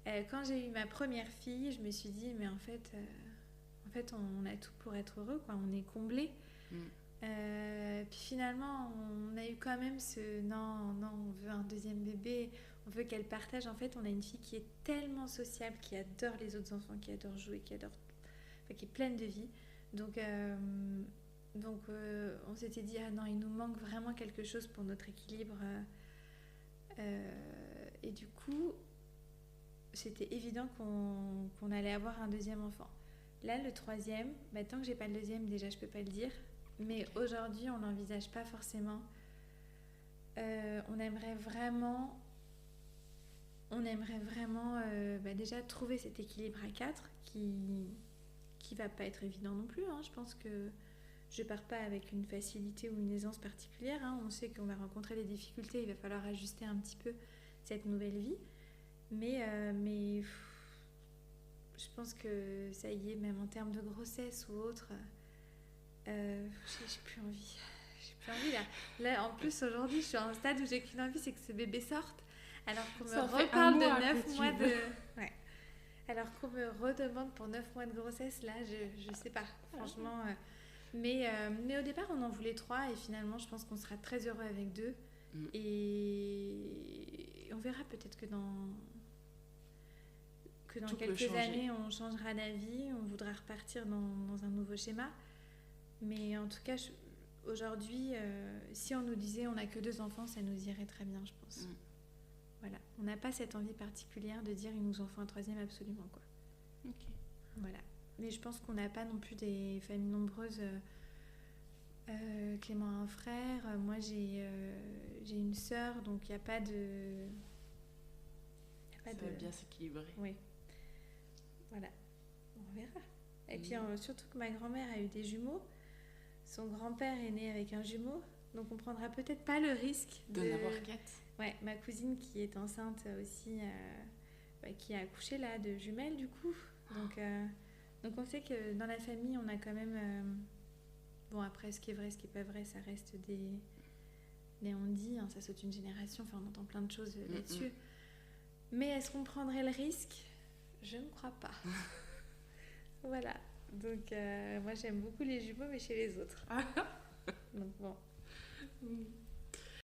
Quand j'ai eu ma première fille, je me suis dit, mais en fait, on a tout pour être heureux, quoi. On est comblé. Puis finalement, on a eu quand même non, on veut un deuxième bébé, on veut qu'elle partage. En fait, on a une fille qui est tellement sociable, qui adore les autres enfants, qui adore jouer, qui est pleine de vie. Donc, on s'était dit, ah non, il nous manque vraiment quelque chose pour notre équilibre. Et du coup, c'était évident qu'on allait avoir un deuxième enfant. Là, le troisième, tant que j'ai pas le deuxième, déjà, je peux pas le dire. Mais aujourd'hui, on n'envisage pas forcément. On aimerait vraiment déjà trouver cet équilibre à 4 qui va pas être évident non plus. Je pense que je pars pas avec une facilité ou une aisance particulière. On sait qu'on va rencontrer des difficultés, il va falloir ajuster un petit peu cette nouvelle vie. Mais je pense que ça y est, même en termes de grossesse ou autre, j'ai plus envie. J'ai plus envie là. En plus, aujourd'hui, je suis à un stade où j'ai qu'une envie, c'est que ce bébé sorte. Alors qu'on me reparle de 9 mois de... Ouais. Alors qu'on me redemande pour 9 mois de grossesse, là, je sais pas. Franchement... Mais au départ, on en voulait 3 et finalement, je pense qu'on sera très heureux avec 2. Et on verra peut-être que dans quelques années, on changera d'avis, on voudra repartir dans un nouveau schéma. Mais en tout cas, aujourd'hui, si on nous disait on n'a que 2 enfants, ça nous irait très bien, je pense. Voilà. On n'a pas cette envie particulière de dire il nous en faut un 3e absolument, quoi. Ok. Voilà. Mais je pense qu'on n'a pas non plus des familles nombreuses. Clément a un frère, moi j'ai une sœur, donc il n'y a pas de... Ça va bien s'équilibrer. Oui. Voilà. On verra. Et puis surtout que ma grand-mère a eu des jumeaux. Son grand-père est né avec un jumeau. Donc on prendra peut-être pas le risque d'en avoir 4. Ouais, ma cousine qui est enceinte aussi, qui a accouché là de jumelles du coup. Donc on sait que dans la famille on a quand même... Bon, après, ce qui est vrai, ce qui n'est pas vrai, ça reste des on-dit, ça saute une génération, enfin, on entend plein de choses là-dessus. Mais est-ce qu'on prendrait le risque ? Je ne crois pas. Voilà. Donc, moi, j'aime beaucoup les jumeaux, mais chez les autres. Donc, bon.